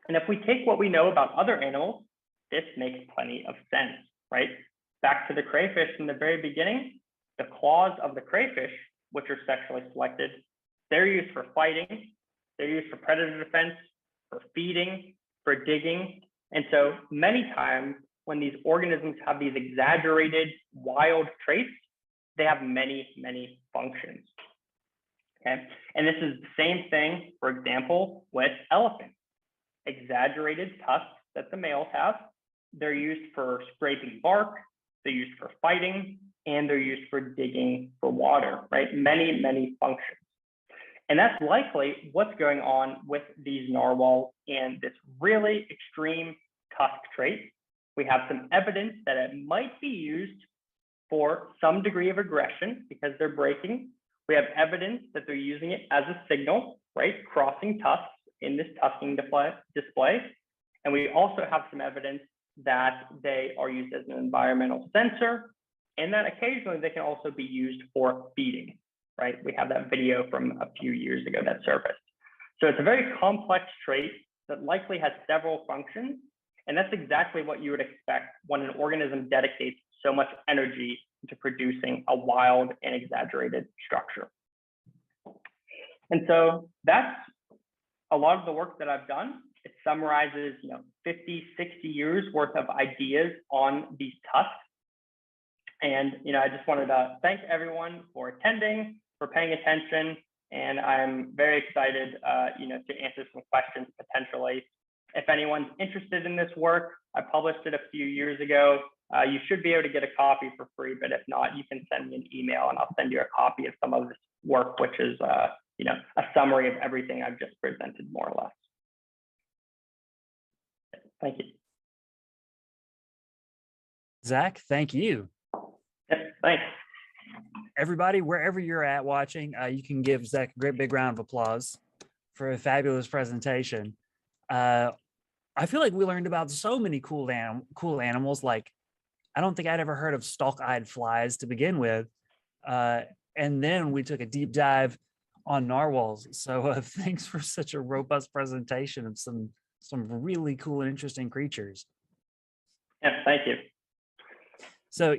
And if we take what we know about other animals, this makes plenty of sense, right? Back to the crayfish in the very beginning, the claws of the crayfish, which are sexually selected, they're used for fighting, they're used for predator defense, for feeding, for digging. And so many times when these organisms have these exaggerated wild traits, they have many, many functions. Okay, and this is the same thing, for example, with elephants. Exaggerated tusks that the males have, they're used for scraping bark, they're used for fighting, and they're used for digging for water, right? Many, many functions. And that's likely what's going on with these narwhals and this really extreme tusk trait. We have some evidence that it might be used for some degree of aggression because they're breaking. We have evidence that they're using it as a signal, right? Crossing tusks in this tusking display. And we also have some evidence that they are used as an environmental sensor, and that occasionally they can also be used for feeding, right? We have that video from a few years ago that surfaced. So it's a very complex trait that likely has several functions, and that's exactly what you would expect when an organism dedicates so much energy into producing a wild and exaggerated structure. And so that's a lot of the work that I've done. It summarizes, 50, 60 years worth of ideas on these tusks. And, I just wanted to thank everyone for attending, for paying attention. And I'm very excited, to answer some questions potentially. If anyone's interested in this work, I published it a few years ago. You should be able to get a copy for free, but if not, you can send me an email and I'll send you a copy of some of this work, which is, a summary of everything I've just presented, more or less. Thank you. Zach, thank you. Yep, thanks. Everybody, wherever you're at watching, you can give Zach a great big round of applause for a fabulous presentation. I feel like we learned about so many cool animals. Like, I don't think I'd ever heard of stalk-eyed flies to begin with. And then we took a deep dive on narwhals. So thanks for such a robust presentation of some really cool and interesting creatures. Yeah, thank you. So,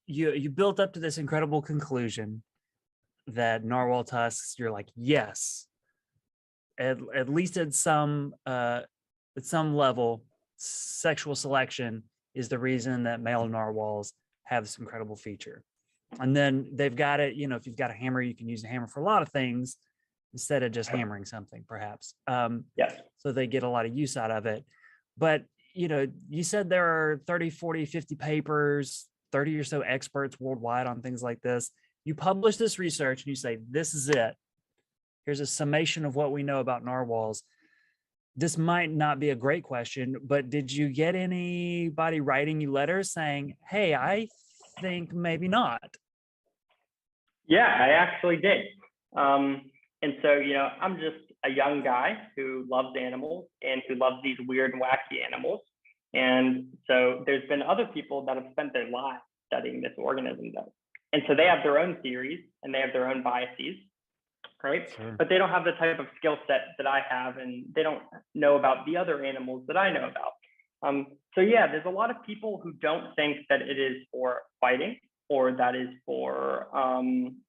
you built up to this incredible conclusion that narwhal tusks, you're like, yes, at least at some level, sexual selection is the reason that male narwhals have this incredible feature. And then they've got it, if you've got a hammer, you can use a hammer for a lot of things instead of just hammering something, perhaps. Yes. So they get a lot of use out of it. But, you said there are 30, 40, 50 papers, 30 or so experts worldwide on things like this. You publish this research and you say, this is it. Here's a summation of what we know about narwhals. This might not be a great question, but did you get anybody writing you letters saying, hey, I think maybe not? Yeah, I actually did. And so, I'm just a young guy who loves animals and who loves these weird and wacky animals. And so there's been other people that have spent their lives studying this organism though. And so they have their own theories and they have their own biases, right? Sure. But they don't have the type of skill set that I have, and they don't know about the other animals that I know about. So yeah, there's a lot of people who don't think that it is for fighting or that is for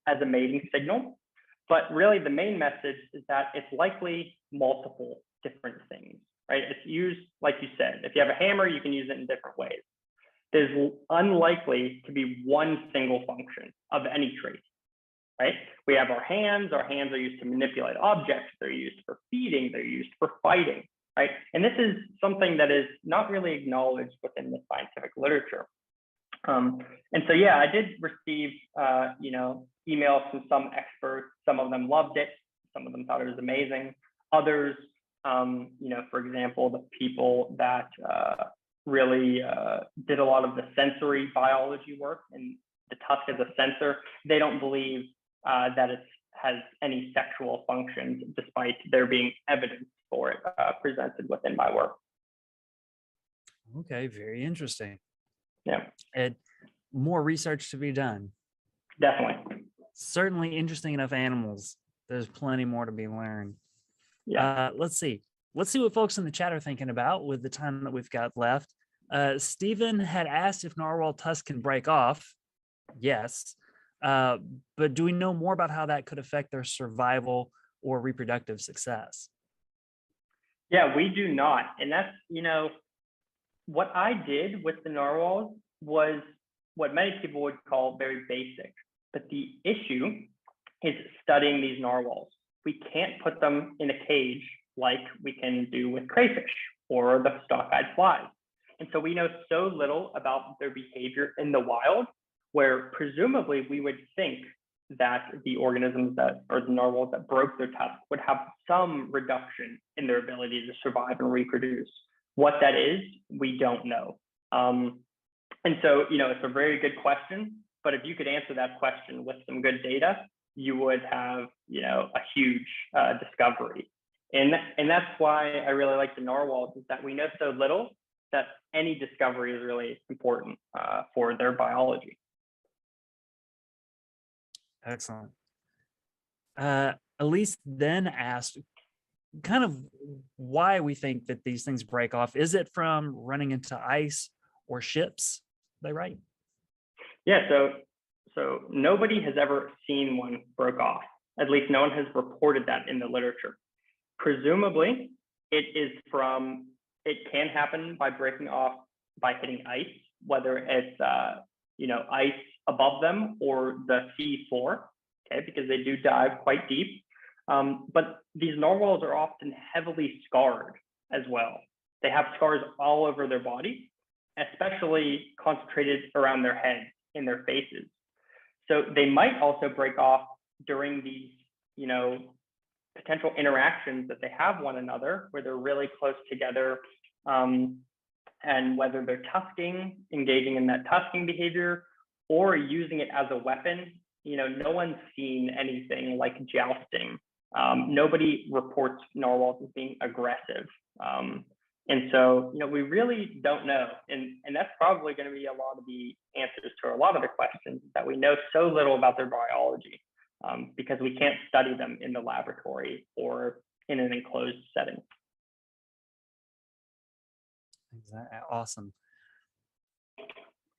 as a mating signal. But really the main message is that it's likely multiple different things, right? It's used, like you said, if you have a hammer, you can use it in different ways. There's unlikely to be one single function of any trait, right? We have our hands are used to manipulate objects, they're used for feeding, they're used for fighting, right? And this is something that is not really acknowledged within the scientific literature. And so, yeah, I did receive, emails from some experts. Some of them loved it. Some of them thought it was amazing. Others, for example, the people that really did a lot of the sensory biology work, and the tusk as a sensor, they don't believe that it has any sexual functions, despite there being evidence for it presented within my work. Okay, very interesting. Yeah. And more research to be done. Definitely. Certainly interesting enough animals. There's plenty more to be learned. Yeah. Let's see what folks in the chat are thinking about with the time that we've got left. Stephen had asked if narwhal tusk can break off. Yes. But do we know more about how that could affect their survival or reproductive success? Yeah, we do not. And that's, what I did with the narwhals was what many people would call very basic. But the issue is studying these narwhals. We can't put them in a cage like we can do with crayfish or the stalk-eyed flies. And so we know so little about their behavior in the wild, where presumably we would think that the organisms or the narwhals that broke their tusk would have some reduction in their ability to survive and reproduce. What that is, we don't know. And so, it's a very good question, but if you could answer that question with some good data, you would have, a huge discovery. And that's why I really like the narwhals, is that we know so little that any discovery is really important for their biology. Excellent. Elise then asked kind of why we think that these things break off. Is it from running into ice or ships? They right? Yeah, so nobody has ever seen one broke off. At least no one has reported that in the literature. Presumably, it can happen by breaking off by hitting ice, whether it's ice above them or the sea floor, okay, because they do dive quite deep. But these narwhals are often heavily scarred as well. They have scars all over their body, especially concentrated around their heads and their faces. So they might also break off during these, potential interactions that they have one another, where they're really close together, and whether they're tusking, engaging in that tusking behavior, or using it as a weapon. No one's seen anything like jousting. Nobody reports narwhals as being aggressive. And so, we really don't know. And that's probably going to be a lot of the answers to a lot of the questions, that we know so little about their biology, because we can't study them in the laboratory or in an enclosed setting. Awesome.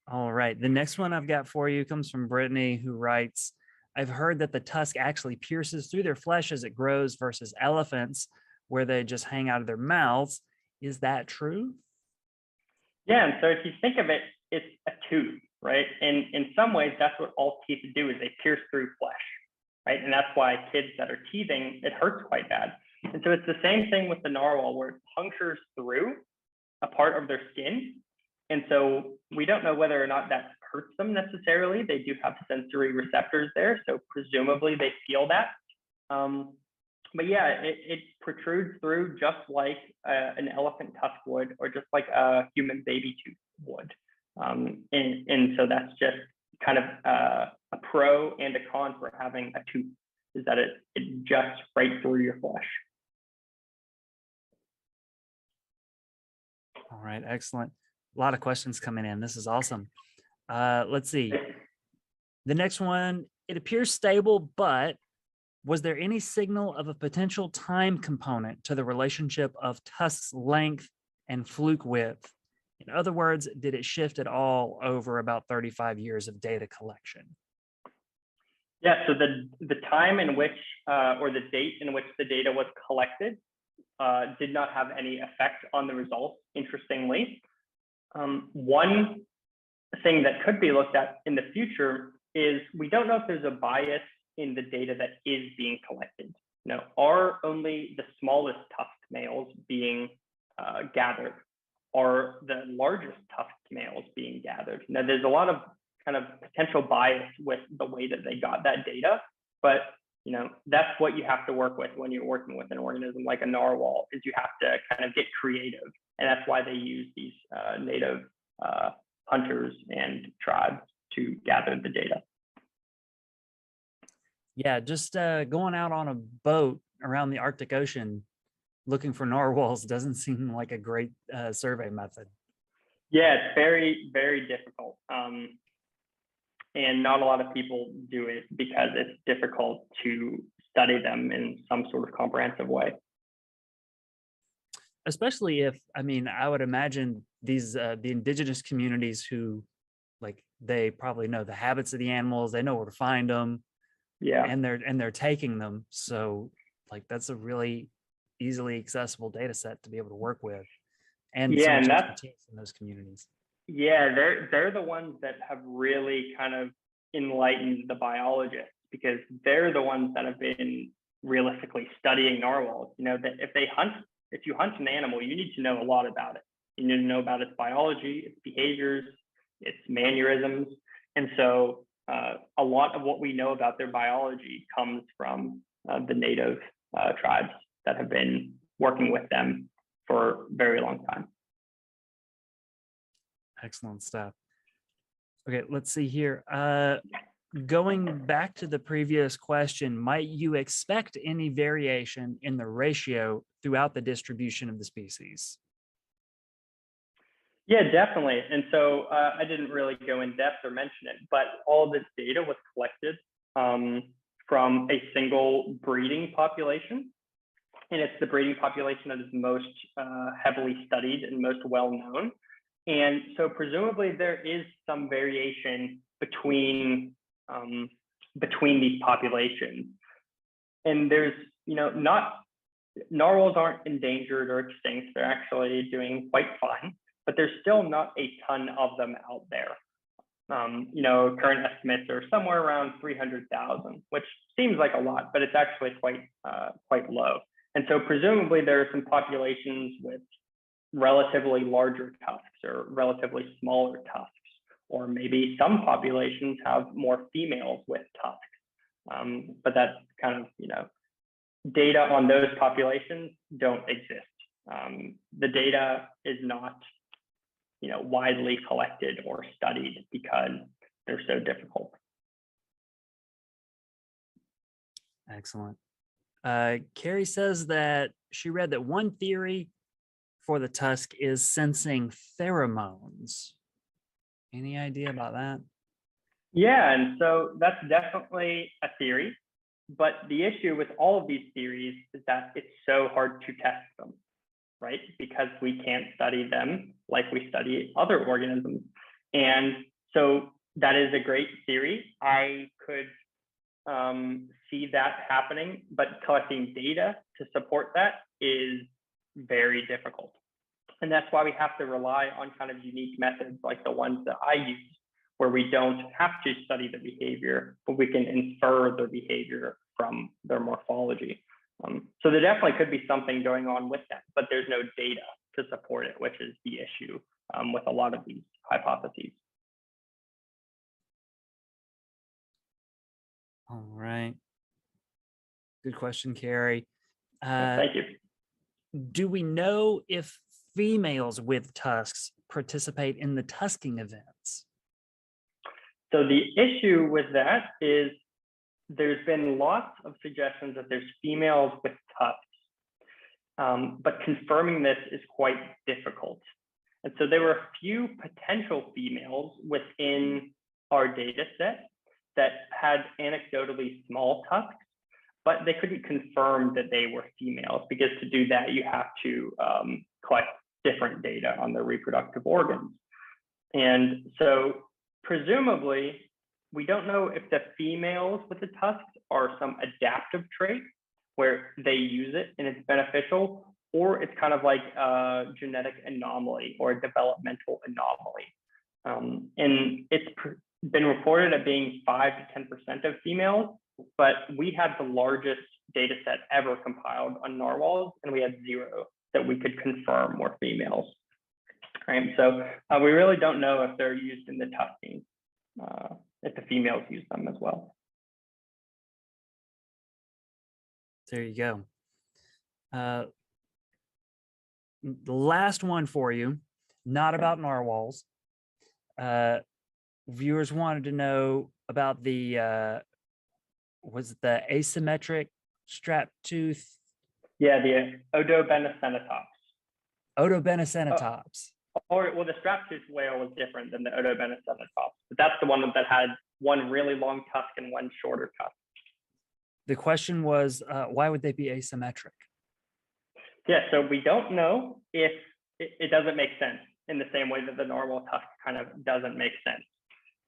All right. The next one I've got for you comes from Brittany, who writes, I've heard that the tusk actually pierces through their flesh as it grows versus elephants, where they just hang out of their mouths. Is that true? Yeah, and so if you think of it, it's a tooth, right? And in some ways, that's what all teeth do, is they pierce through flesh, right? And that's why kids that are teething, it hurts quite bad. And so it's the same thing with the narwhal, where it punctures through a part of their skin. And so we don't know whether or not that hurts them necessarily. They do have sensory receptors there, so presumably they feel that. But yeah, it protrudes through just like an elephant tusk would, or just like a human baby tooth would. And so that's just kind of a pro and a con for having a tooth, is that it juts right through your flesh. All right, excellent. A lot of questions coming in. This is awesome. Let's see. The next one, it appears stable, but was there any signal of a potential time component to the relationship of tusk's length and fluke width? In other words, did it shift at all over about 35 years of data collection? Yeah, so the time in which, or the date in which the data was collected did not have any effect on the results, interestingly. One thing that could be looked at in the future is we don't know if there's a bias in the data that is being collected. Now, are only the smallest tusked males being gathered? Are the largest tusked males being gathered? Now, there's a lot of kind of potential bias with the way that they got that data, but that's what you have to work with when you're working with an organism like a narwhal, is you have to kind of get creative, and that's why they use these native hunters and tribes to gather the data. Yeah, just going out on a boat around the Arctic Ocean looking for narwhals doesn't seem like a great survey method. Yeah, it's very, very difficult. And not a lot of people do it because it's difficult to study them in some sort of comprehensive way. Especially if, I would imagine these the indigenous communities who, like, they probably know the habits of the animals, they know where to find them. Yeah. And they're taking them. So like that's a really easily accessible data set to be able to work with. And yeah, so much and expertise in those communities. Yeah, they're the ones that have really kind of enlightened the biologists, because they're the ones that have been realistically studying narwhals. That if you hunt an animal, you need to know a lot about it. You need to know about its biology, its behaviors, its mannerisms. And so a lot of what we know about their biology comes from the native tribes that have been working with them for a very long time. Excellent stuff. Okay, let's see here. Going back to the previous question, might you expect any variation in the ratio throughout the distribution of the species? Yeah, definitely. And so I didn't really go in depth or mention it, but all of this data was collected from a single breeding population. And it's the breeding population that is most heavily studied and most well known. And so presumably there is some variation between these populations. And there's, narwhals aren't endangered or extinct. They're actually doing quite fine, but there's still not a ton of them out there. Current estimates are somewhere around 300,000, which seems like a lot, but it's actually quite low. And so presumably there are some populations with relatively larger tusks or relatively smaller tusks, or maybe some populations have more females with tusks. But that's kind of, data on those populations don't exist. The data is not, widely collected or studied because they're so difficult. Excellent. Carrie says that she read that one theory for the tusk is sensing pheromones. Any idea about that? Yeah, and so that's definitely a theory, but the issue with all of these theories is that it's so hard to test them, right? Because we can't study them like we study other organisms. And so that is a great theory. I could see that happening, but collecting data to support that is very difficult. And that's why we have to rely on kind of unique methods like the ones that I use, where we don't have to study the behavior, but we can infer the behavior from their morphology. So there definitely could be something going on with that, but there's no data to support it, which is the issue with a lot of these hypotheses. All right. Good question, Carrie. Thank you. Do we know if females with tusks participate in the tusking events? So the issue with that is there's been lots of suggestions that there's females with tusks, but confirming this is quite difficult. And so there were a few potential females within our data set, that had anecdotally small tusks, but they couldn't confirm that they were females, because to do that, you have to collect different data on their reproductive organs. And so presumably, we don't know if the females with the tusks are some adaptive trait where they use it and it's beneficial, or it's kind of like a genetic anomaly or a developmental anomaly. And it's been reported at being 5 to 10% of females, but we had the largest data set ever compiled on narwhals, and we had 0 that we could confirm were females. Right? So we really don't know if they're used in the tusking, if the females use them as well. There you go. The last one for you, not about narwhals. Viewers wanted to know about the, was it the asymmetric strap tooth? Yeah, the Odobenecenotops. Odobenecenotops. Or, well, the strap tooth whale was different than the Odobenecenotops, but that's the one that had one really long tusk and one shorter tusk. The question was, why would they be asymmetric? Yeah, so we don't know if it doesn't make sense in the same way that the narwhal tusk kind of doesn't make sense.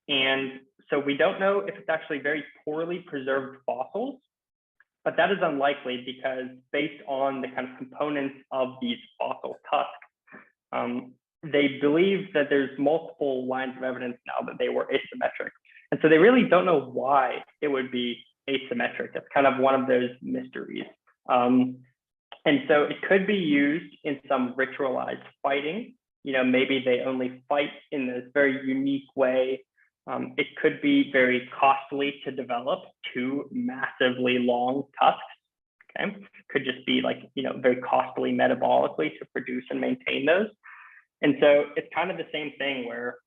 And so we don't know if it's actually very poorly preserved fossils, but that is unlikely because based on the kind of components of these fossil tusks, they believe that there's multiple lines of evidence now that they were asymmetric. And so they really don't know why it would be asymmetric. That's kind of one of those mysteries. And so it could be used in some ritualized fighting. You know, maybe they only fight in this very unique way. It could be very costly to develop 2 massively long tusks. Okay, could just be like, you know, very costly metabolically to produce and maintain those. And so it's kind of the same thing where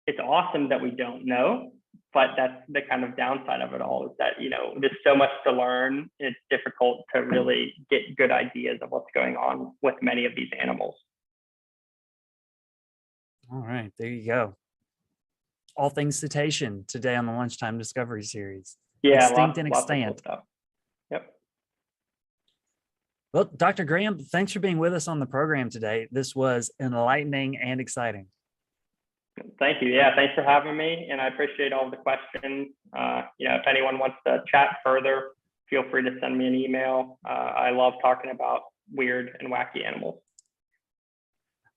it's awesome that we don't know, but that's the kind of downside of it all, is that, you know, there's so much to learn. It's difficult to really get good ideas of what's going on with many of these animals. All right, there you go. All things cetacean today on the Lunchtime Discovery Series. Yeah, extinct and extant. Cool. Yep. Well, Dr. Graham, thanks for being with us on the program today. This was enlightening and exciting. Thank you. Yeah, thanks for having me, and I appreciate all the questions. You know, if anyone wants to chat further, feel free to send me an email. I love talking about weird and wacky animals.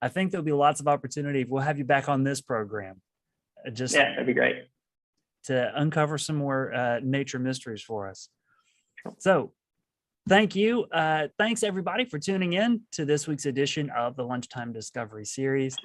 I think there'll be lots of opportunity. We'll have you back on this program. Yeah, that'd be great. To uncover some more nature mysteries for us. So thank you. Thanks everybody for tuning in to this week's edition of the Lunchtime Discovery Series.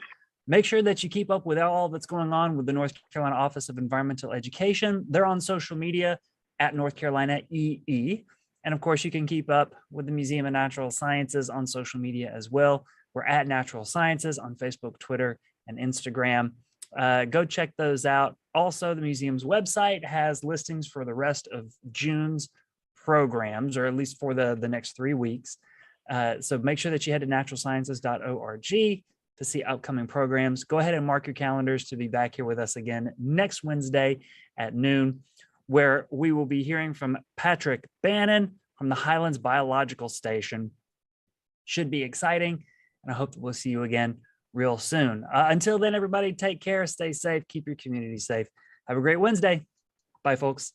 Make sure that you keep up with all that's going on with the North Carolina Office of Environmental Education. They're on social media at North Carolina EE. And of course, you can keep up with the Museum of Natural Sciences on social media as well. We're at Natural Sciences on Facebook, Twitter, and Instagram. Go check those out. Also, the museum's website has listings for the rest of June's programs, or at least for the next 3 weeks. So make sure that you head to naturalsciences.org to see upcoming programs. Go ahead and mark your calendars to be back here with us again next Wednesday at noon, where we will be hearing from Patrick Bannon from the Highlands Biological Station. Should be exciting, and I hope that we'll see you again real soon. Until then, everybody, take care, stay safe, keep your community safe. Have a great Wednesday. Bye, folks.